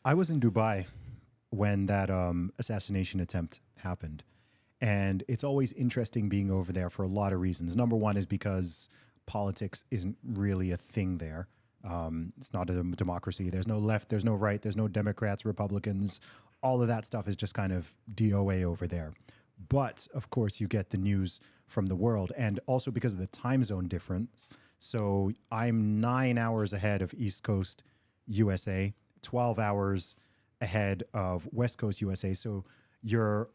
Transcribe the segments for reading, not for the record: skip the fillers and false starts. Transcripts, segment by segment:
I was in Dubai when that assassination attempt happened. And it's always interesting being over there for a lot of reasons. Number one is because politics isn't really a thing there. It's not a democracy. There's no left, there's no right, there's no Democrats, Republicans. All of that stuff is just kind of DOA over there. But of course, you get the news from the world, and also because of the time zone difference. So I'm 9 hours ahead of East Coast USA, 12 hours ahead of West Coast USA. So you're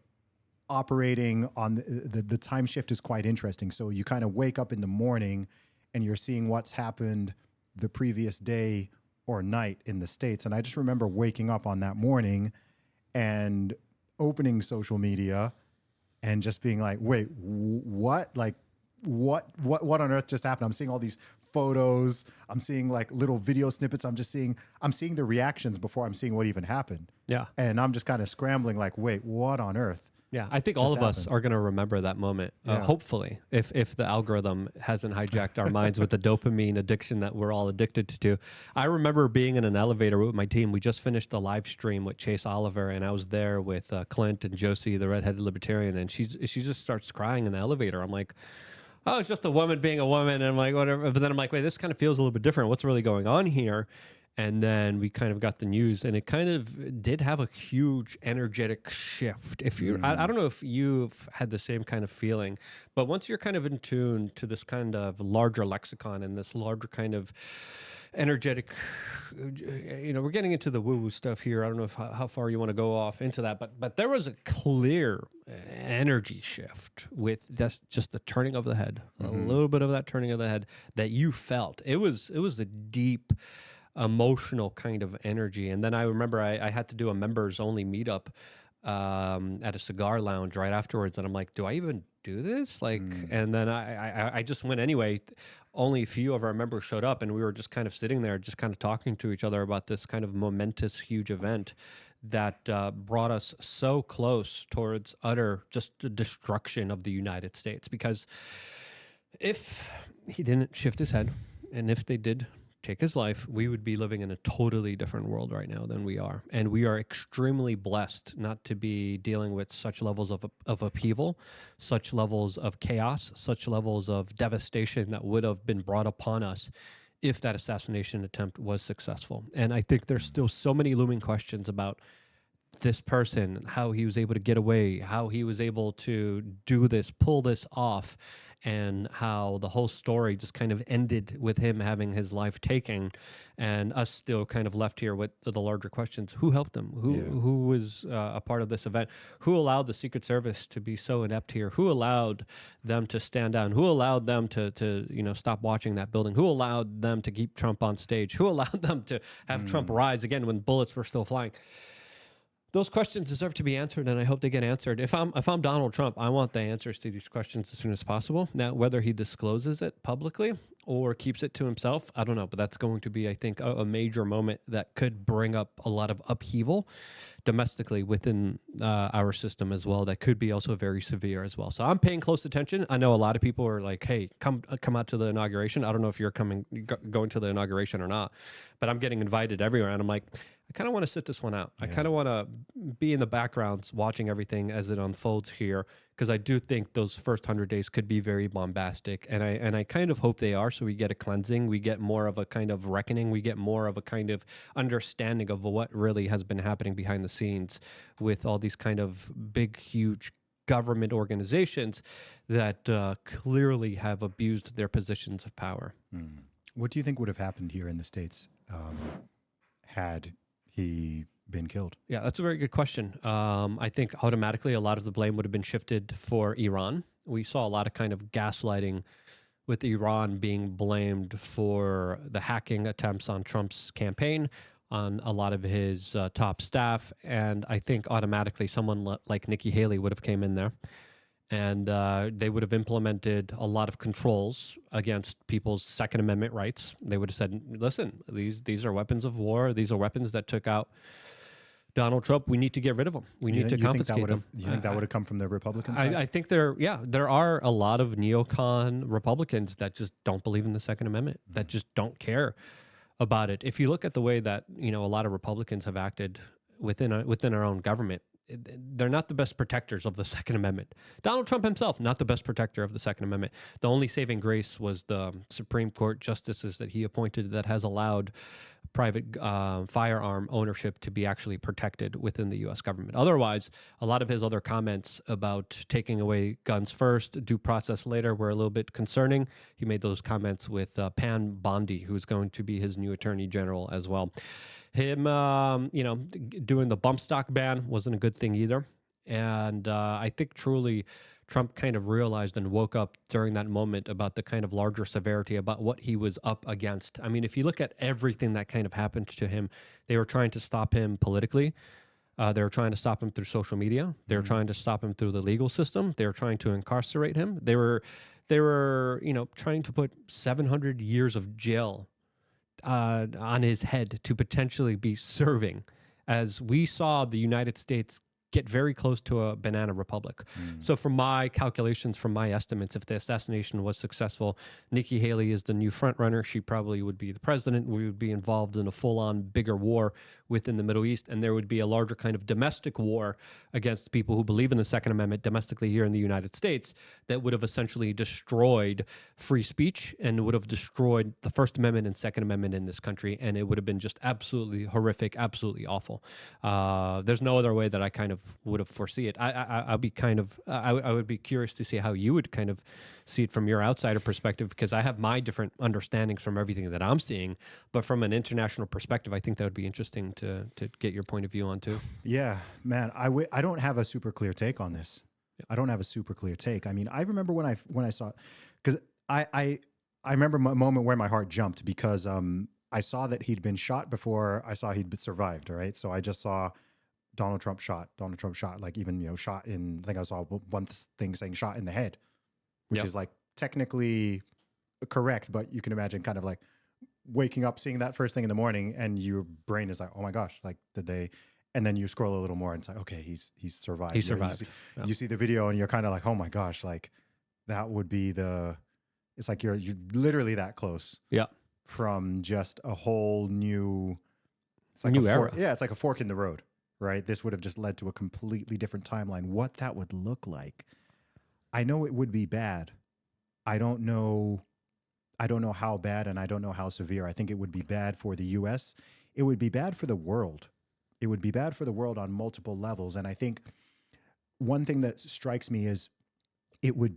operating on the time shift is quite interesting. So you kind of wake up in the morning and you're seeing what's happened the previous day or night in the States. And I just remember waking up on that morning and opening social media and just being like, wait, what? Like, what on earth just happened? I'm seeing all these photos. I'm seeing like little video snippets. I'm seeing the reactions before I'm seeing what even happened. Yeah. And I'm just kind of scrambling like, wait, what on earth? Yeah, I think all of us are going to remember that moment, hopefully, if the algorithm hasn't hijacked our minds with the dopamine addiction that we're all addicted to. I remember being in an elevator with my team. We just finished a live stream with Chase Oliver, and I was there with Clint and Josie, the redheaded libertarian, and she just starts crying in the elevator. I'm like, oh, it's just a woman being a woman, and I'm like, whatever. But then I'm like, wait, this kind of feels a little bit different. What's really going on here? And then we kind of got the news, and it kind of did have a huge energetic shift. If you, I don't know if you've had the same kind of feeling, but once you're kind of in tune to this kind of larger lexicon and this larger kind of energetic, we're getting into the woo-woo stuff here. I don't know how far you want to go off into that, but there was a clear energy shift with just the turning of the head, a little bit of that turning of the head that you felt. It was a deep, emotional kind of energy. And then I remember I had to do a members only meetup at a cigar lounge right afterwards, and I'm like, do I even do this? Like, and then I just went anyway. Only a few of our members showed up, and we were just kind of sitting there, just kind of talking to each other about this kind of momentous, huge event that brought us so close towards utter just destruction of the United States. Because if he didn't shift his head, and if they did take his life, we would be living in a totally different world right now than we are. And we are extremely blessed not to be dealing with such levels of upheaval, such levels of chaos, such levels of devastation that would have been brought upon us if that assassination attempt was successful. And I think there's still so many looming questions about this person, how he was able to get away, how he was able to do this, pull this off, and how the whole story just kind of ended with him having his life taken, and us still kind of left here with the larger questions. Who helped him? Who was a part of this event? Who allowed the Secret Service to be so inept here? Who allowed them to stand down? Who allowed them to stop watching that building? Who allowed them to keep Trump on stage? Who allowed them to have Trump rise again when bullets were still flying? Those questions deserve to be answered, and I hope they get answered. If I'm Donald Trump, I want the answers to these questions as soon as possible. Now, whether he discloses it publicly or keeps it to himself, I don't know. But that's going to be, I think, a major moment that could bring up a lot of upheaval domestically within our system as well. That could be also very severe as well. So I'm paying close attention. I know a lot of people are like, "Hey, come out to the inauguration." I don't know if you're going to the inauguration or not, but I'm getting invited everywhere, and I'm like, I kind of want to sit this one out. Yeah. I kind of want to be in the backgrounds watching everything as it unfolds here, because I do think those first 100 days could be very bombastic, and I kind of hope they are, so we get a cleansing, we get more of a kind of reckoning, we get more of a kind of understanding of what really has been happening behind the scenes with all these kind of big, huge government organizations that clearly have abused their positions of power. What do you think would have happened here in the States had he been killed? Yeah, that's a very good question. I think automatically a lot of the blame would have been shifted for Iran. We saw a lot of kind of gaslighting with Iran being blamed for the hacking attempts on Trump's campaign, on a lot of his top staff. And I think automatically someone like Nikki Haley would have came in there, and they would have implemented a lot of controls against people's Second Amendment rights. They would have said, listen, these are weapons of war. These are weapons that took out Donald Trump. We need to get rid of them. We need to confiscate them. You think that would have come from the Republican side? I think there are a lot of neocon Republicans that just don't believe in the Second Amendment, that just don't care about it. If you look at the way that, a lot of Republicans have acted within our own government, they're not the best protectors of the Second Amendment. Donald Trump himself, not the best protector of the Second Amendment. The only saving grace was the Supreme Court justices that he appointed that has allowed private firearm ownership to be actually protected within the U.S. government. Otherwise, a lot of his other comments about taking away guns first, due process later, were a little bit concerning. He made those comments with Pam Bondi, who's going to be his new attorney general as well. Him, doing the bump stock ban wasn't a good thing either. And I think truly Trump kind of realized and woke up during that moment about the kind of larger severity about what he was up against. I mean, if you look at everything that kind of happened to him, they were trying to stop him politically. They were trying to stop him through social media. They were trying to stop him through the legal system. They were trying to incarcerate him. They were, trying to put 700 years of jail on his head to potentially be serving, as we saw the United States get very close to a banana republic. So from my calculations, from my estimates, if the assassination was successful, Nikki Haley is the new front runner. She probably would be the president. We would be involved in a full-on bigger war within the Middle East, and there would be a larger kind of domestic war against people who believe in the Second Amendment domestically here in the United States that would have essentially destroyed free speech and would have destroyed the First Amendment and Second Amendment in this country, and it would have been just absolutely horrific, absolutely awful. There's no other way that I kind of would have foresee it. I would be curious to see how you would kind of see it from your outsider perspective, because I have my different understandings from everything that I'm seeing, but from an international perspective, I think that would be interesting to get your point of view on too. Yeah, man, I don't have a super clear take on this. I don't have a super clear take. I mean, I remember when I saw, because I remember a moment where my heart jumped, because I saw that he'd been shot before I saw he'd survived. All right, so I just saw Donald Trump shot, like even, shot in, I think I saw one thing saying shot in the head, which is like technically correct, but you can imagine kind of like waking up, seeing that first thing in the morning, and your brain is like, oh my gosh, like did they? And then you scroll a little more and it's like, okay, he's survived. He survived. You see the video and you're kind of like, oh my gosh, like that would be it's like you're literally that close. Yeah. From just a whole new, it's like new era. It's like a fork in the road, right? This would have just led to a completely different timeline. What that would look like, I know it would be bad. I don't know how bad, and I don't know how severe. I think it would be bad for the U.S. It would be bad for the world. It would be bad for the world on multiple levels. And I think one thing that strikes me is it would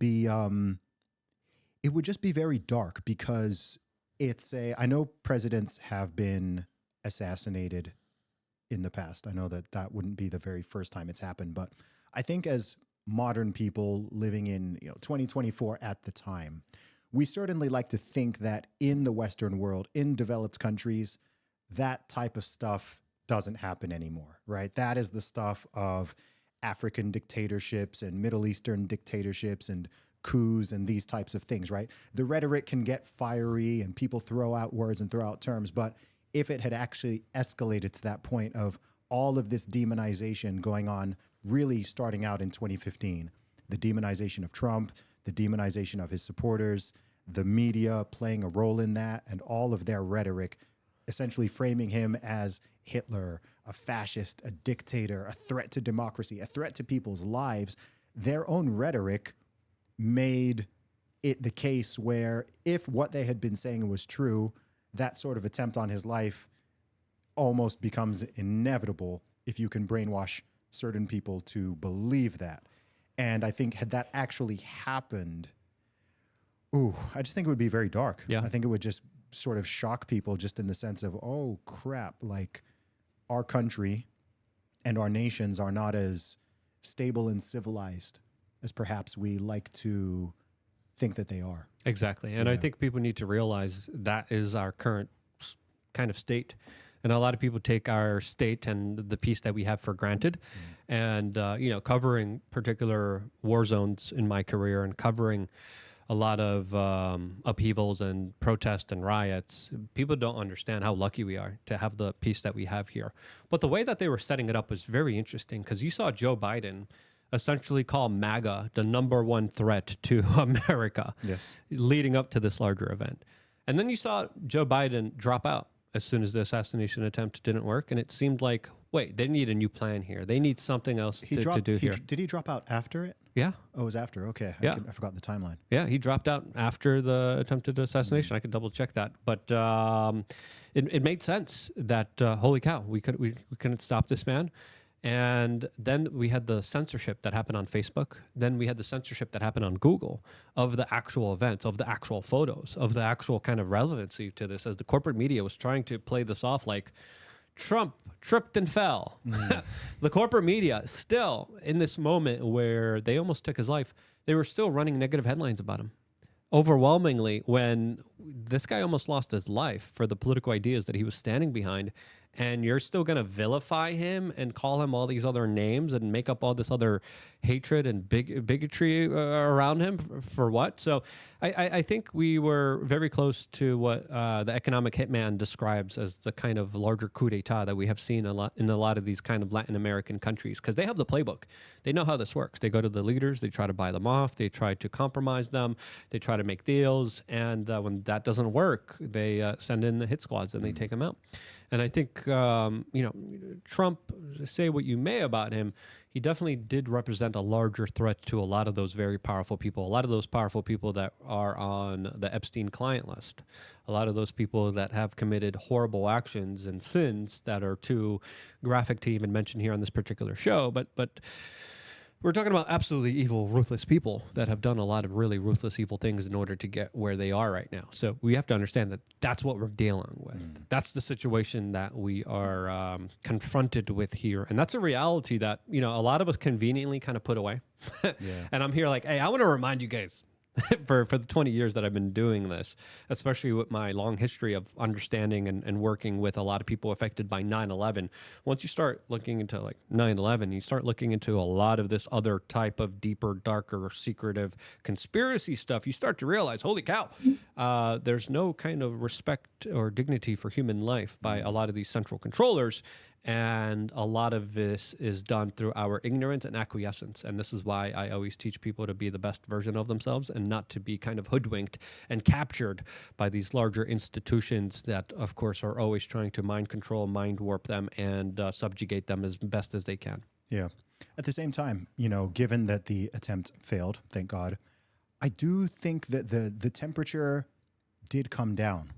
just be very dark, because I know presidents have been assassinated in the past. I know that wouldn't be the very first time it's happened, but I think as modern people living in 2024 at the time, we certainly like to think that in the Western world, in developed countries, that type of stuff doesn't happen anymore, right? That is the stuff of African dictatorships and Middle Eastern dictatorships and coups and these types of things, right? The rhetoric can get fiery and people throw out words and throw out terms, but if it had actually escalated to that point of all of this demonization going on, really starting out in 2015, the demonization of Trump, the demonization of his supporters, the media playing a role in that, and all of their rhetoric essentially framing him as Hitler, a fascist, a dictator, a threat to democracy, a threat to people's lives. Their own rhetoric made it the case where if what they had been saying was true, that sort of attempt on his life almost becomes inevitable if you can brainwash certain people to believe that. And I think had that actually happened, I just think it would be very dark. Yeah. I think it would just sort of shock people, just in the sense of, oh crap, like our country and our nations are not as stable and civilized as perhaps we like to think that they are. Exactly. And I think people need to realize that is our current kind of state. And a lot of people take our state and the peace that we have for granted. And, covering particular war zones in my career and covering a lot of upheavals and protests and riots, people don't understand how lucky we are to have the peace that we have here. But the way that they were setting it up was very interesting, because you saw Joe Biden essentially call MAGA the number one threat to America, yes, leading up to this larger event. And then you saw Joe Biden drop out as soon as the assassination attempt didn't work. And it seemed like, wait, they need a new plan here. They need something else to do here. Did he drop out after it? Yeah. Oh, it was after. Okay. Yeah. I forgot the timeline. Yeah, he dropped out after the attempted assassination. I could double check that, but it made sense that holy cow, we couldn't stop this man. And then we had the censorship that happened on Facebook. Then we had the censorship that happened on Google of the actual events, of the actual photos, of the actual kind of relevancy to this, as the corporate media was trying to play this off like Trump tripped and fell. The corporate media still, in this moment where they almost took his life, they were still running negative headlines about him. Overwhelmingly, when this guy almost lost his life for the political ideas that he was standing behind, and you're still going to vilify him and call him all these other names and make up all this other hatred and bigotry around him for what? So I think we were very close to what the economic hitman describes as the kind of larger coup d'etat that we have seen in a lot of these kind of Latin American countries, because they have the playbook. They know how this works. They go to the leaders, they try to buy them off, they try to compromise them, they try to make deals, and when that doesn't work, they send in the hit squads and they take them out. And I think, Trump, say what you may about him, he definitely did represent a larger threat to a lot of those very powerful people, a lot of those powerful people that are on the Epstein client list, a lot of those people that have committed horrible actions and sins that are too graphic to even mention here on this particular show. But we're talking about absolutely evil, ruthless people that have done a lot of really ruthless, evil things in order to get where they are right now. So we have to understand that that's what we're dealing with. That's the situation that we are confronted with here. And that's a reality that, a lot of us conveniently kind of put away. And I'm here like, hey, I want to remind you guys, for the 20 years that I've been doing this, especially with my long history of understanding and working with a lot of people affected by 9/11. Once you start looking into like 9/11, you start looking into a lot of this other type of deeper, darker, secretive conspiracy stuff, you start to realize, holy cow, there's no kind of respect or dignity for human life by a lot of these central controllers. And a lot of this is done through our ignorance and acquiescence. And this is why I always teach people to be the best version of themselves and not to be kind of hoodwinked and captured by these larger institutions that, of course, are always trying to mind control, mind warp them, and subjugate them as best as they can. Yeah. At the same time, given that the attempt failed, thank God, I do think that the temperature did come down.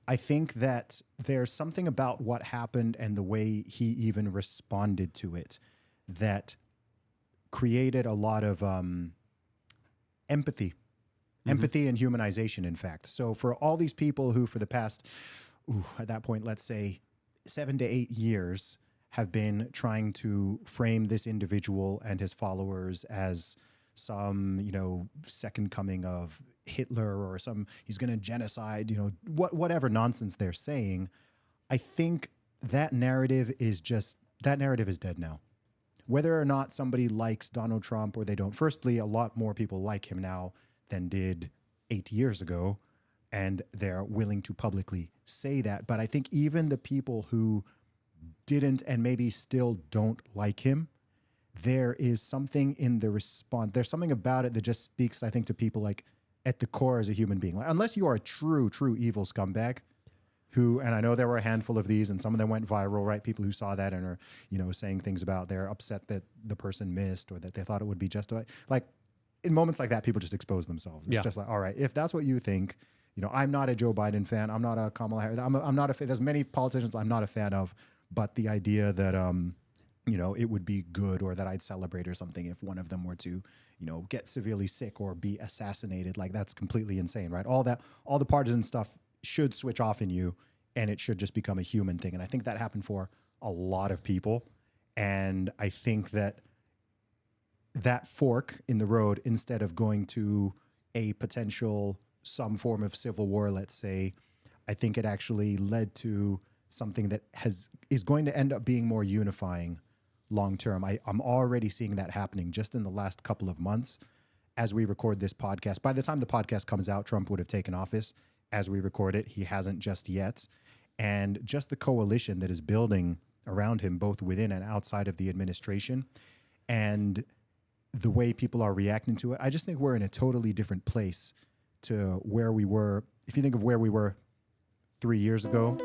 I think that there's something about what happened and the way he even responded to it that created a lot of empathy and humanization, in fact. So for all these people who for the past, at that point, let's say 7 to 8 years have been trying to frame this individual and his followers as some, second coming of Hitler or he's going to genocide, whatever nonsense they're saying. I think that narrative is dead now. Whether or not somebody likes Donald Trump or they don't, firstly, a lot more people like him now than did 8 years ago, and they're willing to publicly say that. But I think even the people who didn't and maybe still don't like him, there is something in the response. There's something about it that just speaks, I think, to people like at the core as a human being. Like, unless you are a true evil scumbag who, and I know there were a handful of these and some of them went viral, right? People who saw that and are, saying things about they're upset that the person missed or that they thought it would be justified. Like in moments like that, people just expose themselves. It's just like, all right, if that's what you think, I'm not a Joe Biden fan. I'm not a Kamala Harris. I'm not a fan. There's many politicians I'm not a fan of, but the idea that, it would be good or that I'd celebrate or something if one of them were to, get severely sick or be assassinated. Like that's completely insane, right? All the partisan stuff should switch off in you and it should just become a human thing. And I think that happened for a lot of people. And I think that fork in the road, instead of going to a potential, some form of civil war, let's say, I think it actually led to something that is going to end up being more unifying long term. I'm already seeing that happening just in the last couple of months as we record this podcast. By the time the podcast comes out, Trump would have taken office. As we record it, he hasn't just yet. And just the coalition that is building around him, both within and outside of the administration, and the way people are reacting to it, I just think we're in a totally different place to where we were. If you think of where we were 3 years ago,